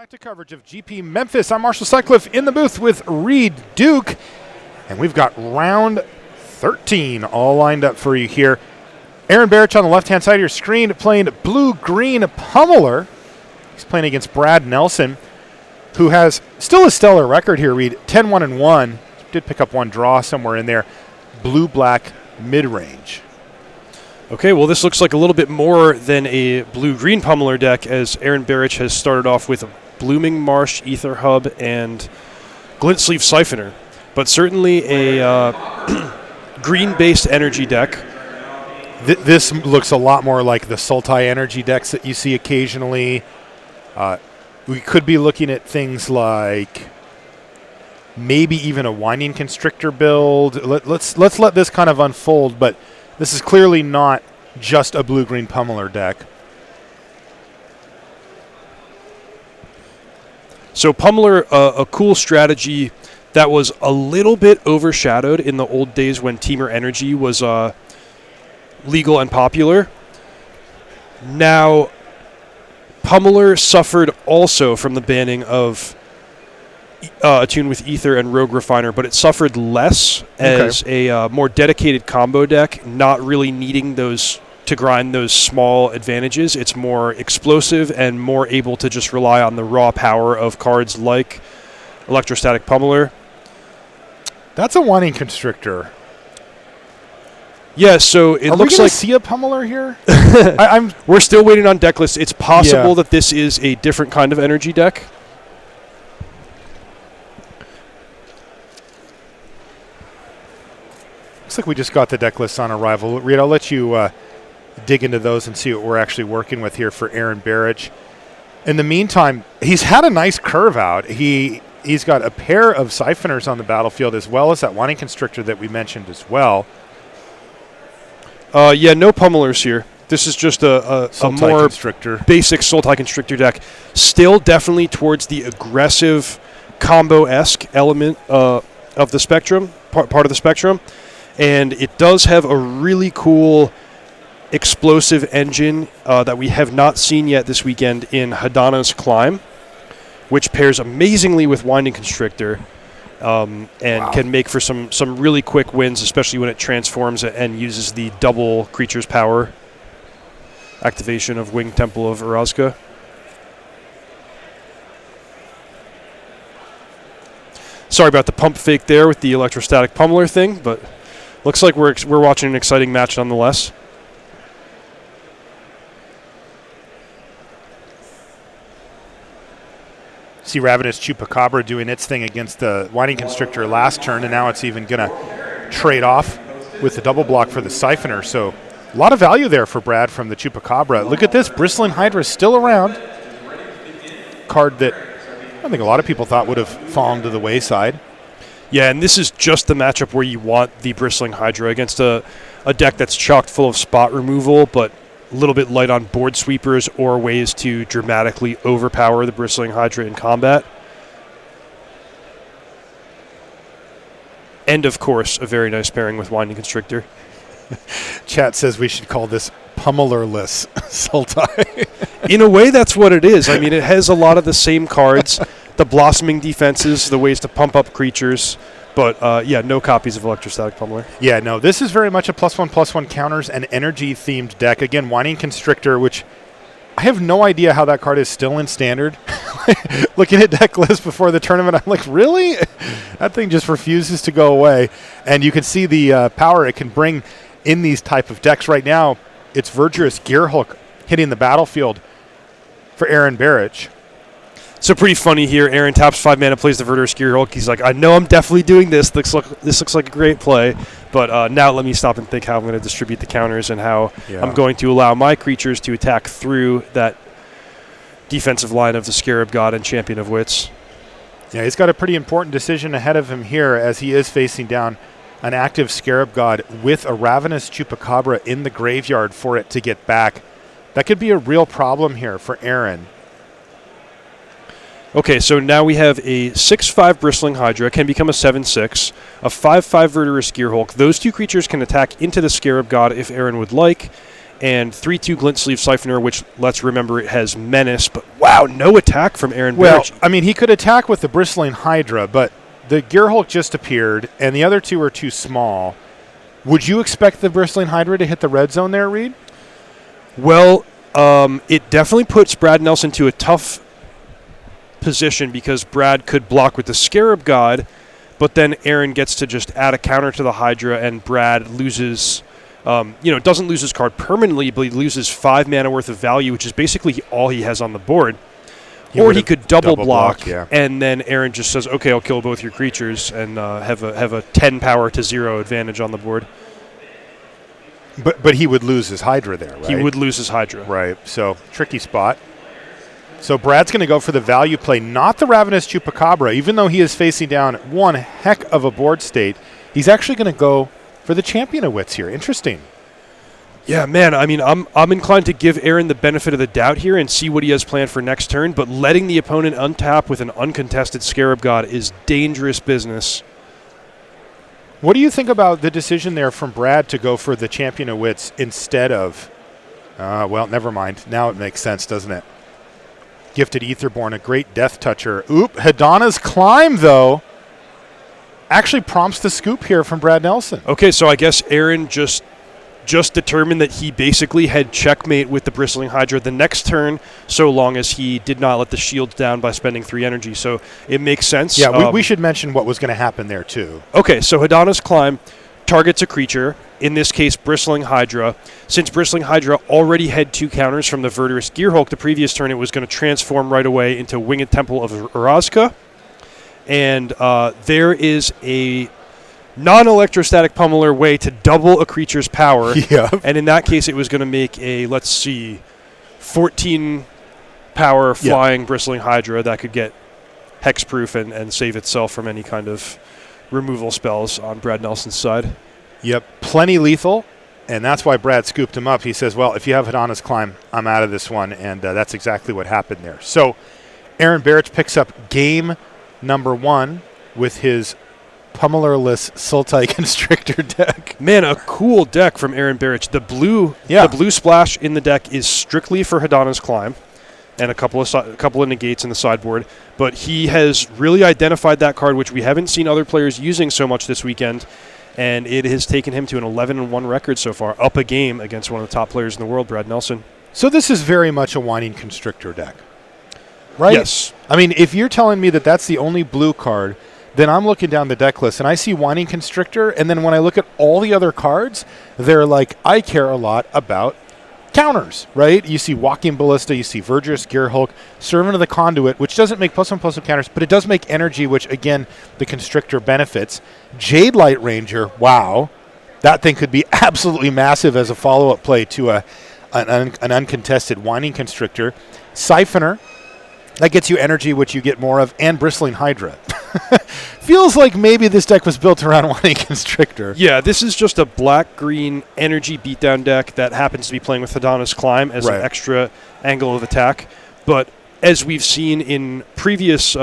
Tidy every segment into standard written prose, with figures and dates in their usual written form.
back to coverage of GP Memphis. I'm Marshall Sutcliffe in the booth with Reed Duke, and we've got round 13 all lined up for you here. Aaron Barich on the left-hand side of your screen playing blue-green pummeler. He's playing against Brad Nelson, who has still a stellar record here, Reed. 10-1-1. Did pick up one draw somewhere in there. Blue-black mid-range. Okay, well, this looks like a little bit more than a blue-green pummeler deck, as Aaron Barich has started off with a Blooming Marsh, Ether Hub, and Glint Sleeve Siphoner. But certainly a green-based energy deck. This looks a lot more like the Sultai energy decks that you see occasionally. We could be looking at things like maybe even a Winding Constrictor build. Let's let this kind of unfold, but this is clearly not just a blue-green pummeler deck. So pummeler, a cool strategy that was a little bit overshadowed in the old days when Teamer Energy was legal and popular. Now, pummeler suffered also from the banning of Attune with Ether and Rogue Refiner, but it suffered less as a more dedicated combo deck, not really needing those to grind those small advantages. It's more explosive and more able to just rely on the raw power of cards like Electrostatic Pummeler. That's a Winding Constrictor. Yeah, so it looks like see a pummeler here. We're still waiting on deck lists. It's possible that this is a different kind of energy deck. Looks like we just got the deck lists on arrival. Reed, I'll let you dig into those and see what we're actually working with here for Aaron Barich. In the meantime, he's had a nice curve out. He's got a pair of Siphoners on the battlefield, as well as that Winding Constrictor that we mentioned as well. Yeah, no pummelers here. This is just a more Constrictor. Basic Sultai Constrictor deck. Still definitely towards the aggressive combo-esque element of the spectrum, part of the spectrum. And it does have a really cool explosive engine that we have not seen yet this weekend in Hadana's Climb, which pairs amazingly with Winding Constrictor. And can make for some really quick wins, especially when it transforms and uses the double creature's power activation of Winged Temple of Urazka. Sorry about the pump fake there with the Electrostatic Pummeler thing, but looks like we're watching an exciting match nonetheless. See Ravenous Chupacabra doing its thing against the Winding Constrictor last turn, and now it's even going to trade off with the double block for the Siphoner. So a lot of value there for Brad from the Chupacabra. Look at this. Bristling Hydra is still around. Card that I think a lot of people thought would have fallen to the wayside. Yeah, and this is just the matchup where you want the Bristling Hydra against a deck that's chock full of spot removal, but a little bit light on board sweepers or ways to dramatically overpower the Bristling Hydra in combat. And, of course, a very nice pairing with Winding Constrictor. Chat says we should call this pummelerless Sultai. In a way, that's what it is. I mean, it has a lot of the same cards, the blossoming defenses, the ways to pump up creatures. But, yeah, no copies of Electrostatic Pummeler. Yeah, no, this is very much a +1/+1 counters and energy-themed deck. Again, Winding Constrictor, which I have no idea how that card is still in Standard. Looking at deck lists before the tournament, I'm like, really? That thing just refuses to go away. And you can see the power it can bring in these type of decks. Right now, it's Verdurous Gearhulk hitting the battlefield for Aaron Barich. So pretty funny here. Aaron taps 5 mana, plays the Verdurous Gearhulk. He's like, I know I'm definitely doing this. This looks like a great play. But now let me stop and think how I'm going to distribute the counters and how I'm going to allow my creatures to attack through that defensive line of the Scarab God and Champion of Wits. Yeah, he's got a pretty important decision ahead of him here as he is facing down an active Scarab God with a Ravenous Chupacabra in the graveyard for it to get back. That could be a real problem here for Aaron. Okay, so now we have a 6/5 Bristling Hydra, can become a 7/6, a 5/5 Verdurous Gearhulk. Those two creatures can attack into the Scarab God if Aaron would like, and 3/2 Glint Sleeve Siphoner, which, let's remember, it has Menace. But wow, no attack from Aaron Well, Barich. I mean, he could attack with the Bristling Hydra, but the Gearhulk just appeared, and the other two are too small. Would you expect the Bristling Hydra to hit the red zone there, Reed? Well, it definitely puts Brad Nelson to a tough position because Brad could block with the Scarab God, but then Aaron gets to just add a counter to the Hydra, and Brad loses, doesn't lose his card permanently, but he loses 5 mana worth of value, which is basically all he has on the board. Or he could double block, yeah. And then Aaron just says, okay, I'll kill both your creatures and have a 10 power to 0 advantage on the board. But he would lose his Hydra there, right? He would lose his Hydra. Right, so tricky spot. So Brad's going to go for the value play, not the Ravenous Chupacabra. Even though he is facing down one heck of a board state, he's actually going to go for the Champion of Wits here. Interesting. Yeah, man, I mean, I'm inclined to give Aaron the benefit of the doubt here and see what he has planned for next turn, but letting the opponent untap with an uncontested Scarab God is dangerous business. What do you think about the decision there from Brad to go for the Champion of Wits instead of, well, never mind. Now it makes sense, doesn't it? Gifted Aetherborn, a great Death Toucher. Oop, Hidana's Climb, though, actually prompts the scoop here from Brad Nelson. Okay, so I guess Aaron just determined that he basically had checkmate with the Bristling Hydra the next turn, so long as he did not let the shield down by spending 3 energy. So it makes sense. Yeah, we should mention what was going to happen there, too. Okay, so Hidana's Climb targets a creature, in this case Bristling Hydra. Since Bristling Hydra already had 2 counters from the Verdurous Gearhulk the previous turn, it was going to transform right away into Winged Temple of Urazka. And there is a non-electrostatic pummeler way to double a creature's power. Yeah. And in that case, it was going to make a, 14 power flying Bristling Hydra that could get hexproof and save itself from any kind of removal spells on Brad Nelson's side. Yep, plenty lethal, and that's why Brad scooped him up. He says, well, if you have Hidana's Climb, I'm out of this one, and that's exactly what happened there. So Aaron Barrett picks up game number 1 with his pummelerless Sultai Constrictor deck. Man, a cool deck from Aaron Barich. The blue splash in the deck is strictly for Hidana's Climb and a couple of negates in the sideboard, but he has really identified that card, which we haven't seen other players using so much this weekend, and it has taken him to an 11-1 record so far, up a game against one of the top players in the world, Brad Nelson. So this is very much a Whining Constrictor deck, right? Yes. I mean, if you're telling me that that's the only blue card, then I'm looking down the deck list, and I see Whining Constrictor, and then when I look at all the other cards, they're like, I care a lot about counters, right? You see Walking Ballista, you see Verdurous Gearhulk, Servant of the Conduit, which doesn't make +1/+1 counters, but it does make energy, which, again, the Constrictor benefits. Jade Light Ranger, wow. That thing could be absolutely massive as a follow-up play to an uncontested Whining Constrictor. Siphoner, that gets you energy, which you get more of, and Bristling Hydra. Feels like maybe this deck was built around Whining Constrictor. Yeah, this is just a black-green energy beatdown deck that happens to be playing with Hidana's Climb as an extra angle of attack. But as we've seen in previous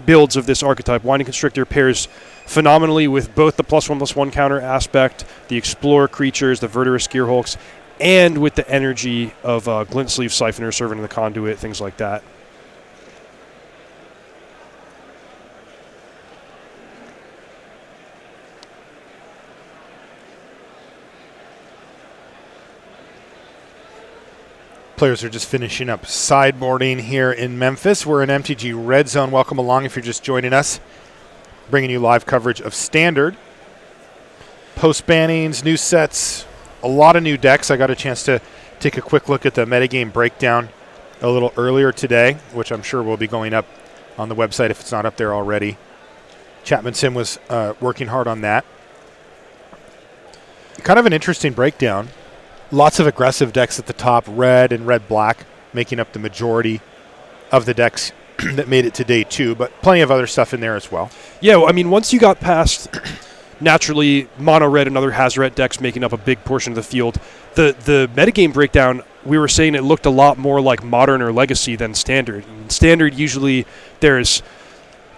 builds of this archetype, Whining Constrictor pairs phenomenally with both the +1/+1 counter aspect, the Explorer creatures, the Verdurous Gearhulks, and with the energy of Glint Sleeve Siphoner, Servant of the Conduit, things like that. Players are just finishing up sideboarding here in Memphis. We're in MTG Red Zone. Welcome along if you're just joining us. Bringing you live coverage of Standard. Post-bannings, new sets, a lot of new decks. I got a chance to take a quick look at the metagame breakdown a little earlier today, which I'm sure will be going up on the website if it's not up there already. Chapman Sim was working hard on that. Kind of an interesting breakdown. Lots of aggressive decks at the top, red and red-black, making up the majority of the decks that made it to day 2, but plenty of other stuff in there as well. Yeah, well, I mean, once you got past naturally mono-red and other Hazoret decks making up a big portion of the field, the metagame breakdown, we were saying it looked a lot more like Modern or Legacy than Standard. In Standard, usually there's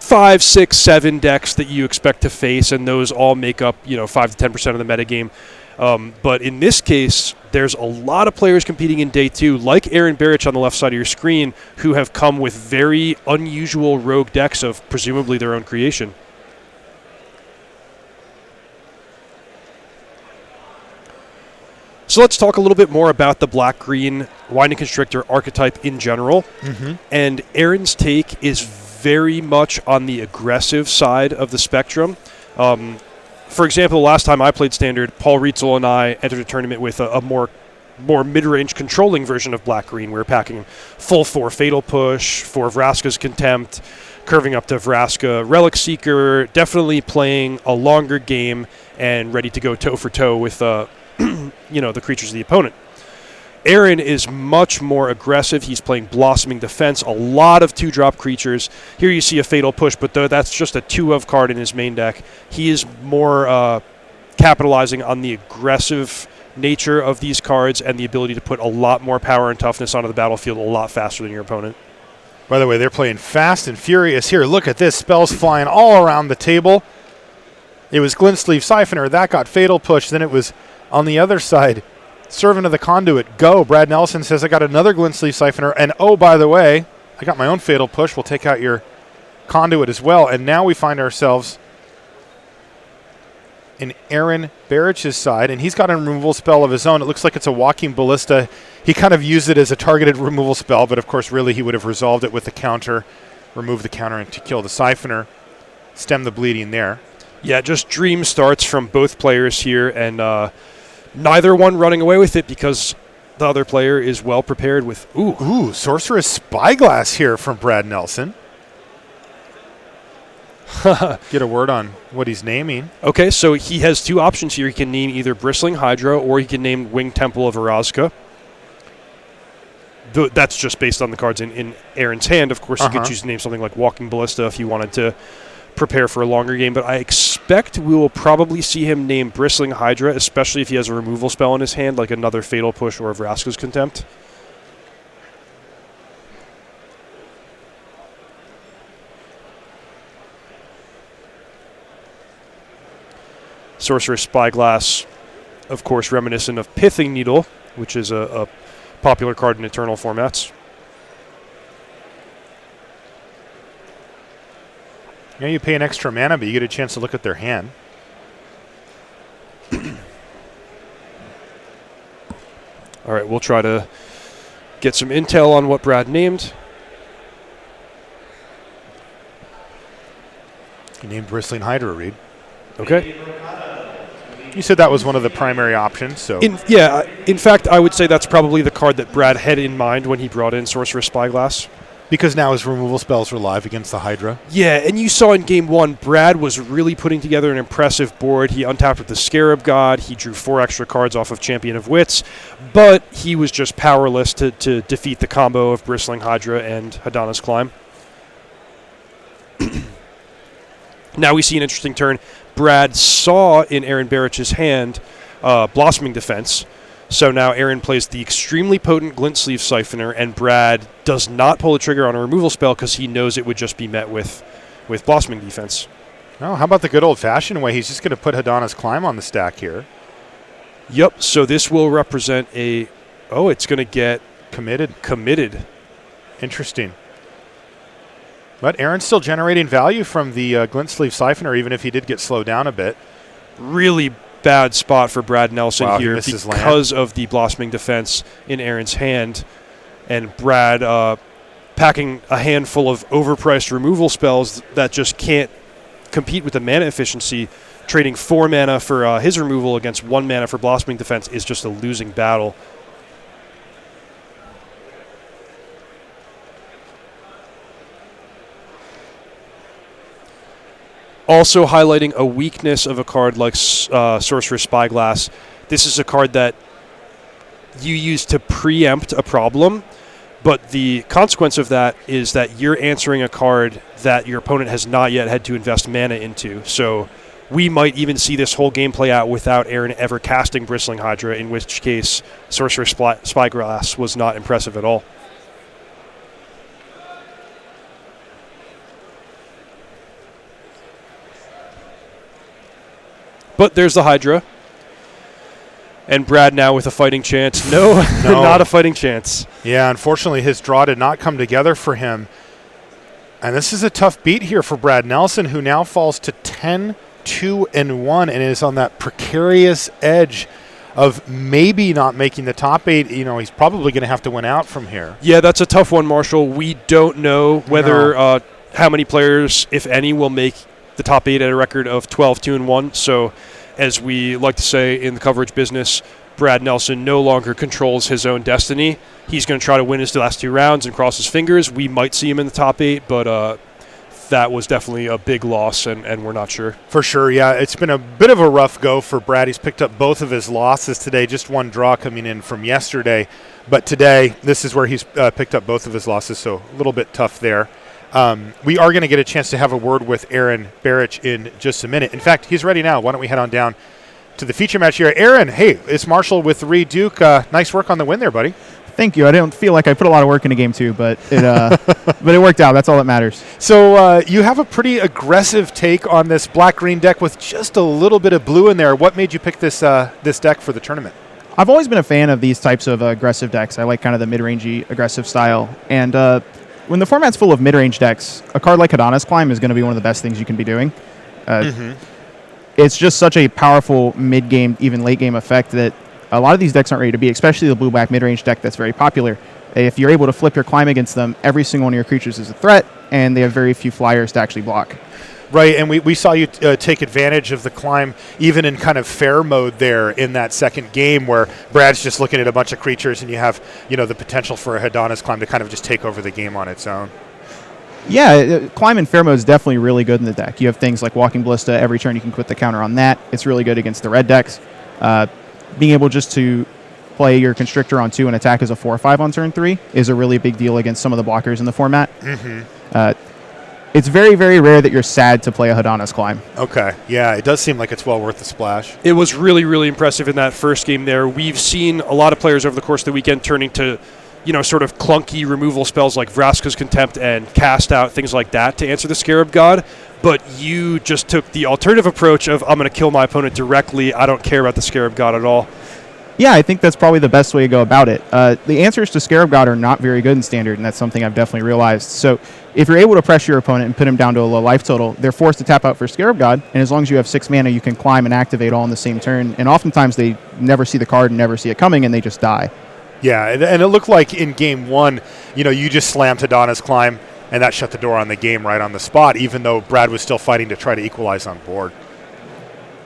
5, 6, 7 decks that you expect to face, and those all make up 5 to 10% of the metagame. But in this case, there's a lot of players competing in day 2, like Aaron Barich on the left side of your screen, who have come with very unusual rogue decks of presumably their own creation. So let's talk a little bit more about the black-green Winding Constrictor archetype in general. And Aaron's take is very much on the aggressive side of the spectrum. For example, last time I played Standard, Paul Rietzel and I entered a tournament with a more mid-range controlling version of black-green. We were packing full 4 Fatal Push, 4 Vraska's Contempt, curving up to Vraska Relic Seeker, definitely playing a longer game and ready to go toe-for-toe with the creatures of the opponent. Aaron is much more aggressive. He's playing Blossoming Defense, a lot of 2-drop creatures. Here you see a Fatal Push, but that's just a 2-of card in his main deck. He is more capitalizing on the aggressive nature of these cards and the ability to put a lot more power and toughness onto the battlefield a lot faster than your opponent. By the way, they're playing fast and furious here. Look at this. Spells flying all around the table. It was Glintsleeve Siphoner. That got Fatal Push. Then it was on the other side, Servant of the Conduit. Go. Brad Nelson says, I got another Glintsleeve Siphoner. And oh, by the way, I got my own Fatal Push. We'll take out your Conduit as well. And now we find ourselves in Aaron Barich's side, and he's got a removal spell of his own. It looks like it's a Walking Ballista. He kind of used it as a targeted removal spell, but of course, really, he would have resolved it with the counter, remove the counter, and to kill the Siphoner, stem the bleeding there. Yeah, just dream starts from both players here, and neither one running away with it because the other player is well prepared with... Ooh, Sorcerous Spyglass here from Brad Nelson. Get a word on what he's naming. Okay, so he has 2 options here. He can name either Bristling Hydra or he can name Winged Temple of Orazca. That's just based on the cards in Aaron's hand. Of course, you could choose to name something like Walking Ballista if you wanted to prepare for a longer game, but I expect we will probably see him name Bristling Hydra, especially if he has a removal spell in his hand, like another Fatal Push or a Vraska's Contempt. Sorcerous Spyglass, of course, reminiscent of Pithing Needle, which is a popular card in Eternal formats. Yeah, you pay an extra mana, but you get a chance to look at their hand. All right, we'll try to get some intel on what Brad named. You named Bristling Hydra, Reed. Okay. You said that was one of the primary options, so... In fact, I would say that's probably the card that Brad had in mind when he brought in Sorcerous Spyglass. Because now his removal spells are live against the Hydra. Yeah, and you saw in Game 1, Brad was really putting together an impressive board. He untapped with the Scarab God. He drew 4 extra cards off of Champion of Wits. But he was just powerless to defeat the combo of Bristling Hydra and Hadana's Climb. Now we see an interesting turn. Brad saw in Aaron Barich's hand Blossoming Defense. So now Aaron plays the extremely potent Glintsleeve Siphoner, and Brad does not pull the trigger on a removal spell because he knows it would just be met with Blossoming Defense. Oh, how about the good old-fashioned way? He's just going to put Hadana's Climb on the stack here. Yep, so this will represent a... Oh, it's going to get... Committed. Interesting. But Aaron's still generating value from the Glintsleeve Siphoner, even if he did get slowed down a bit. Really bad spot for Brad Nelson here because of the Blossoming Defense in Aaron's hand. And Brad packing a handful of overpriced removal spells that just can't compete with the mana efficiency. Trading 4 mana for his removal against 1 mana for Blossoming Defense is just a losing battle. Also highlighting a weakness of a card like Sorcerous Spyglass. This is a card that you use to preempt a problem, but the consequence of that is that you're answering a card that your opponent has not yet had to invest mana into. So we might even see this whole game play out without Aaron ever casting Bristling Hydra, in which case Sorcerous Spyglass was not impressive at all. But there's the Hydra. And Brad now with a fighting chance. No, not a fighting chance. Yeah, unfortunately, his draw did not come together for him. And this is a tough beat here for Brad Nelson, who now falls to 10-2-1 and is on that precarious edge of maybe not making the top 8. You know, he's probably going to have to win out from here. Yeah, that's a tough one, Marshall. We don't know whether how many players, if any, will make the top 8 at a record of 12-2-1. So, as we like to say in the coverage business, Brad Nelson no longer controls his own destiny. He's going to try to win his last 2 rounds and cross his fingers. We might see him in the top 8, but that was definitely a big loss, and we're not sure. For sure, yeah. It's been a bit of a rough go for Brad. He's picked up both of his losses today, just one draw coming in from yesterday. But today, this is where he's picked up both of his losses, so a little bit tough there. We are going to get a chance to have a word with Aaron Barich in just a minute. In fact, he's ready now. Why don't we head on down to the feature match here. Aaron, hey, it's Marshall with Reed Duke. Nice work on the win there, buddy. Thank you. I don't feel like I put a lot of work into game 2, but it but it worked out. That's all that matters. So you have a pretty aggressive take on this black-green deck with just a little bit of blue in there. What made you pick this this deck for the tournament? I've always been a fan of these types of aggressive decks. I like kind of the mid-rangey aggressive style. And when the format's full of mid-range decks, a card like Hadana's Climb is going to be one of the best things you can be doing. It's just such a powerful mid-game, even late-game effect that a lot of these decks aren't ready to be, especially the blue-black mid-range deck that's very popular. If you're able to flip your Climb against them, every single one of your creatures is a threat, and they have very few flyers to actually block. Right, and we saw you take advantage of the Climb even in kind of fair mode there in that second game where Brad's just looking at a bunch of creatures and you have, the potential for a Hadana's Climb to kind of just take over the game on its own. Yeah, Climb in fair mode is definitely really good in the deck. You have things like Walking Ballista. Every turn you can quit the counter on that. It's really good against the red decks. Being able just to play your Constrictor on 2 and attack as a 4/5 on turn 3 is a really big deal against some of the blockers in the format. It's very, very rare that you're sad to play a Hadana's Climb. Okay, yeah, it does seem like it's well worth the splash. It was really, really impressive in that first game there. We've seen a lot of players over the course of the weekend turning to sort of clunky removal spells like Vraska's Contempt and Cast Out, things like that, to answer the Scarab God. But you just took the alternative approach of, I'm going to kill my opponent directly. I don't care about the Scarab God at all. Yeah, I think that's probably the best way to go about it. The answers to Scarab God are not very good in Standard, and that's something I've definitely realized. So if you're able to pressure your opponent and put him down to a low life total, they're forced to tap out for Scarab God, and as long as you have 6 mana, you can climb and activate all in the same turn. And oftentimes they never see the card and never see it coming, and they just die. Yeah, and it looked like in game 1, you just slammed Hadana's Climb, and that shut the door on the game right on the spot, even though Brad was still fighting to try to equalize on board.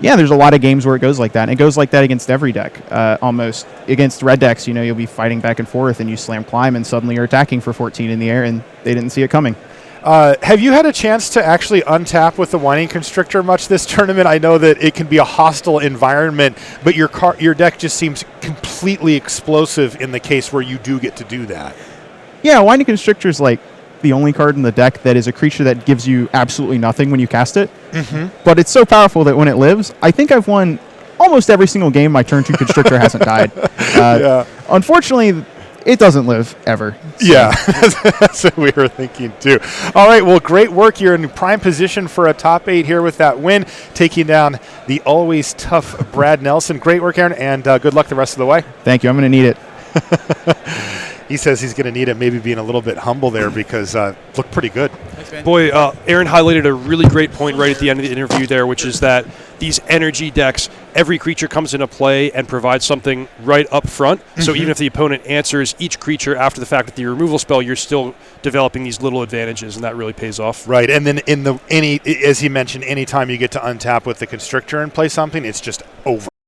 Yeah, there's a lot of games where it goes like that. And it goes like that against every deck, almost. Against red decks, you'll be fighting back and forth, and you slam Climb, and suddenly you're attacking for 14 in the air, and they didn't see it coming. Have you had a chance to actually untap with the Whining Constrictor much this tournament? I know that it can be a hostile environment, but your deck just seems completely explosive in the case where you do get to do that. Yeah, Whining Constrictor is like the only card in the deck that is a creature that gives you absolutely nothing when you cast it. But it's so powerful that when it lives, I think I've won almost every single game my turn 2 Constrictor hasn't died. Unfortunately, it doesn't live ever. So. Yeah, that's what we were thinking too. All right, well, great work. You're in prime position for a top 8 here with that win, taking down the always tough Brad Nelson. Great work, Aaron, and good luck the rest of the way. Thank you. I'm going to need it. He says he's going to need it, maybe being a little bit humble there because looked pretty good. Boy, Aaron highlighted a really great point right at the end of the interview there, which is that these energy decks, every creature comes into play and provides something right up front. So even if the opponent answers each creature after the fact with the removal spell, you're still developing these little advantages, and that really pays off. Right, and then as he mentioned, anytime you get to untap with the Constrictor and play something, it's just over.